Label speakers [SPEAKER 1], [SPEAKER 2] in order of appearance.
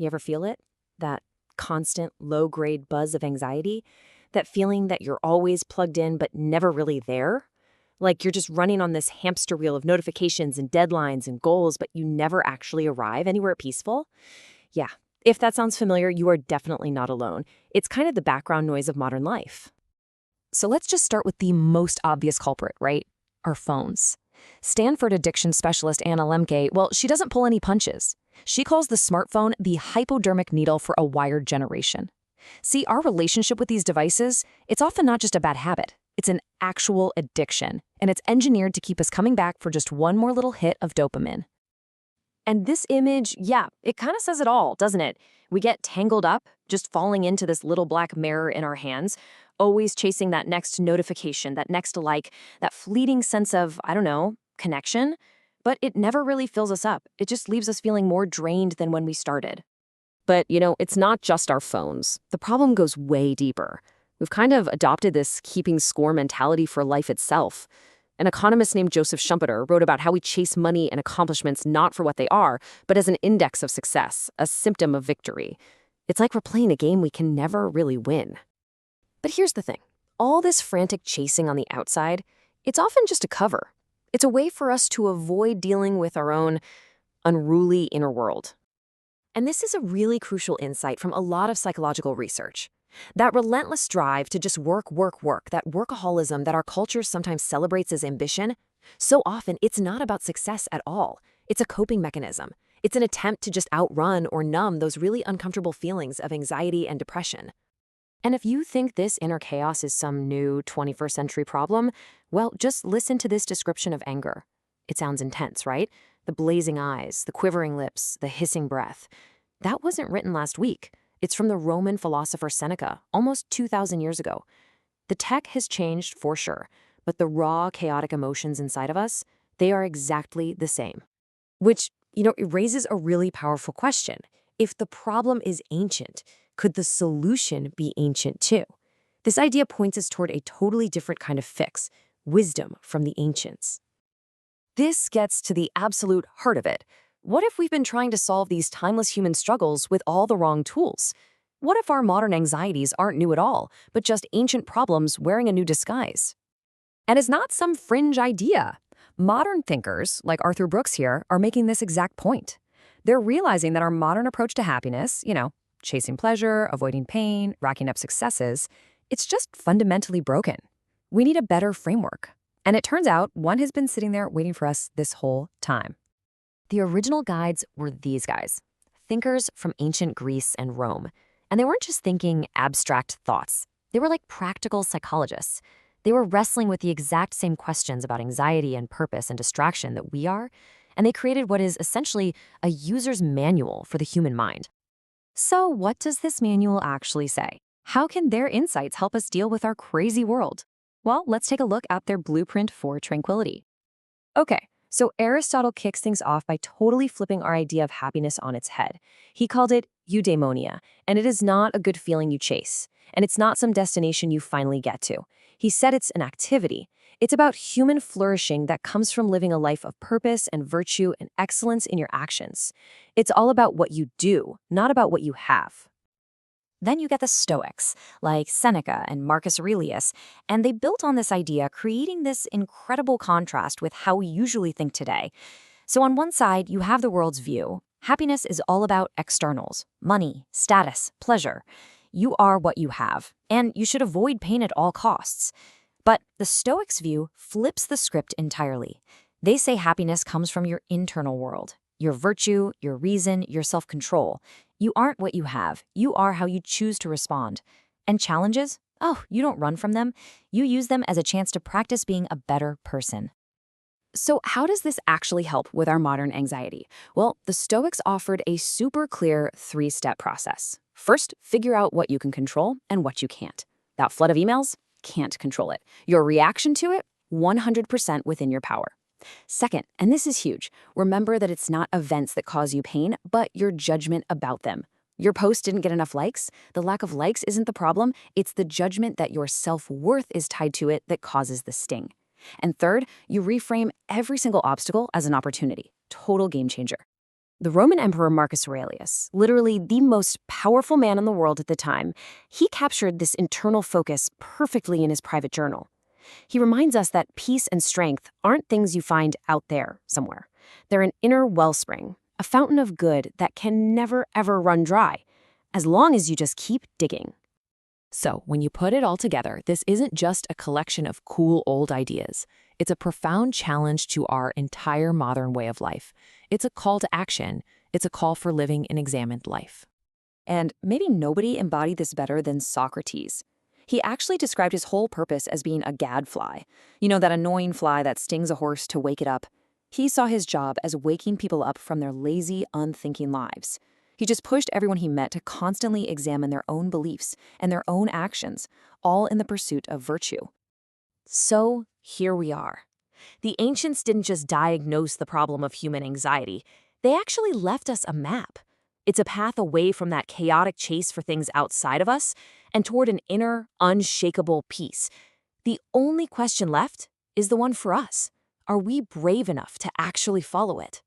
[SPEAKER 1] You ever feel it? That constant low-grade buzz of anxiety? That feeling that you're always plugged in but never really there? Like you're just running on this hamster wheel of notifications and deadlines and goals, but you never actually arrive anywhere peaceful? Yeah, if that sounds familiar, you are definitely not alone. It's kind of the background noise of modern life.
[SPEAKER 2] So let's just start with the most obvious culprit, right? Our phones. Stanford addiction specialist Anna Lemke, well, she doesn't pull any punches. She calls the smartphone the hypodermic needle for a wired generation. See, our relationship with these devices, it's often not just a bad habit. It's an actual addiction, and it's engineered to keep us coming back for just one more little hit of dopamine.
[SPEAKER 1] And this image, yeah, it kind of says it all, doesn't it? We get tangled up, just falling into this little black mirror in our hands, always chasing that next notification, that next like, that fleeting sense of, I don't know, connection. But it never really fills us up. It just leaves us feeling more drained than when we started. But, it's not just our phones. The problem goes way deeper. We've kind of adopted this keeping score mentality for life itself. An economist named Joseph Schumpeter wrote about how we chase money and accomplishments not for what they are, but as an index of success, a symptom of victory. It's like we're playing a game we can never really win. But here's the thing. All this frantic chasing on the outside, it's often just a cover. It's a way for us to avoid dealing with our own unruly inner world. And this is a really crucial insight from a lot of psychological research. That relentless drive to just work, that workaholism that our culture sometimes celebrates as ambition, so often it's not about success at all. It's a coping mechanism. It's an attempt to just outrun or numb those really uncomfortable feelings of anxiety and depression. And if you think this inner chaos is some new 21st century problem, well, just listen to this description of anger. It sounds intense, right? The blazing eyes, the quivering lips, the hissing breath. That wasn't written last week. It's from the Roman philosopher Seneca, almost 2,000 years ago. The tech has changed for sure, but the raw, chaotic emotions inside of us, they are exactly the same. Which, it raises a really powerful question. If the problem is ancient, could the solution be ancient too? This idea points us toward a totally different kind of fix, wisdom from the ancients. This gets to the absolute heart of it. What if we've been trying to solve these timeless human struggles with all the wrong tools? What if our modern anxieties aren't new at all, but just ancient problems wearing a new disguise? And it's not some fringe idea. Modern thinkers, like Arthur Brooks here, are making this exact point. They're realizing that our modern approach to happiness, chasing pleasure, avoiding pain, racking up successes, it's just fundamentally broken. We need a better framework. And it turns out one has been sitting there waiting for us this whole time. The original guides were these guys, thinkers from ancient Greece and Rome. And they weren't just thinking abstract thoughts. They were like practical psychologists. They were wrestling with the exact same questions about anxiety and purpose and distraction that we are. And they created what is essentially a user's manual for the human mind. So what does this manual actually say? How can their insights help us deal with our crazy world? Well, let's take a look at their blueprint for tranquility. Okay, so Aristotle kicks things off by totally flipping our idea of happiness on its head. He called it eudaimonia, and it is not a good feeling you chase, and it's not some destination you finally get to. He said it's an activity. It's about human flourishing that comes from living a life of purpose and virtue and excellence in your actions. It's all about what you do, not about what you have. Then you get the Stoics, like Seneca and Marcus Aurelius, and they built on this idea, creating this incredible contrast with how we usually think today. So on one side, you have the world's view. Happiness is all about externals, money, status, pleasure. You are what you have, and you should avoid pain at all costs. But the Stoics' view flips the script entirely. They say happiness comes from your internal world, your virtue, your reason, your self-control. You aren't what you have. You are how you choose to respond. And challenges? Oh, you don't run from them. You use them as a chance to practice being a better person. So how does this actually help with our modern anxiety? Well, the Stoics offered a super clear 3-step process. First, figure out what you can control and what you can't. That flood of emails? Can't control it. Your reaction to it? 100% within your power. Second, and this is huge, remember that it's not events that cause you pain, but your judgment about them. Your post didn't get enough likes. The lack of likes isn't the problem. It's the judgment that your self-worth is tied to it that causes the sting. And third, you reframe every single obstacle as an opportunity. Total game changer. The Roman Emperor Marcus Aurelius, literally the most powerful man in the world at the time, he captured this internal focus perfectly in his private journal. He reminds us that peace and strength aren't things you find out there somewhere. They're an inner wellspring, a fountain of good that can never, ever run dry, as long as you just keep digging.
[SPEAKER 2] So, when you put it all together, this isn't just a collection of cool old ideas. It's a profound challenge to our entire modern way of life. It's a call to action. It's a call for living an examined life.
[SPEAKER 1] And maybe nobody embodied this better than Socrates. He actually described his whole purpose as being a gadfly. You know, that annoying fly that stings a horse to wake it up. He saw his job as waking people up from their lazy, unthinking lives. He just pushed everyone he met to constantly examine their own beliefs and their own actions, all in the pursuit of virtue. So, here we are. The ancients didn't just diagnose the problem of human anxiety, they actually left us a map. It's a path away from that chaotic chase for things outside of us and toward an inner, unshakable peace. The only question left is the one for us. Are we brave enough to actually follow it?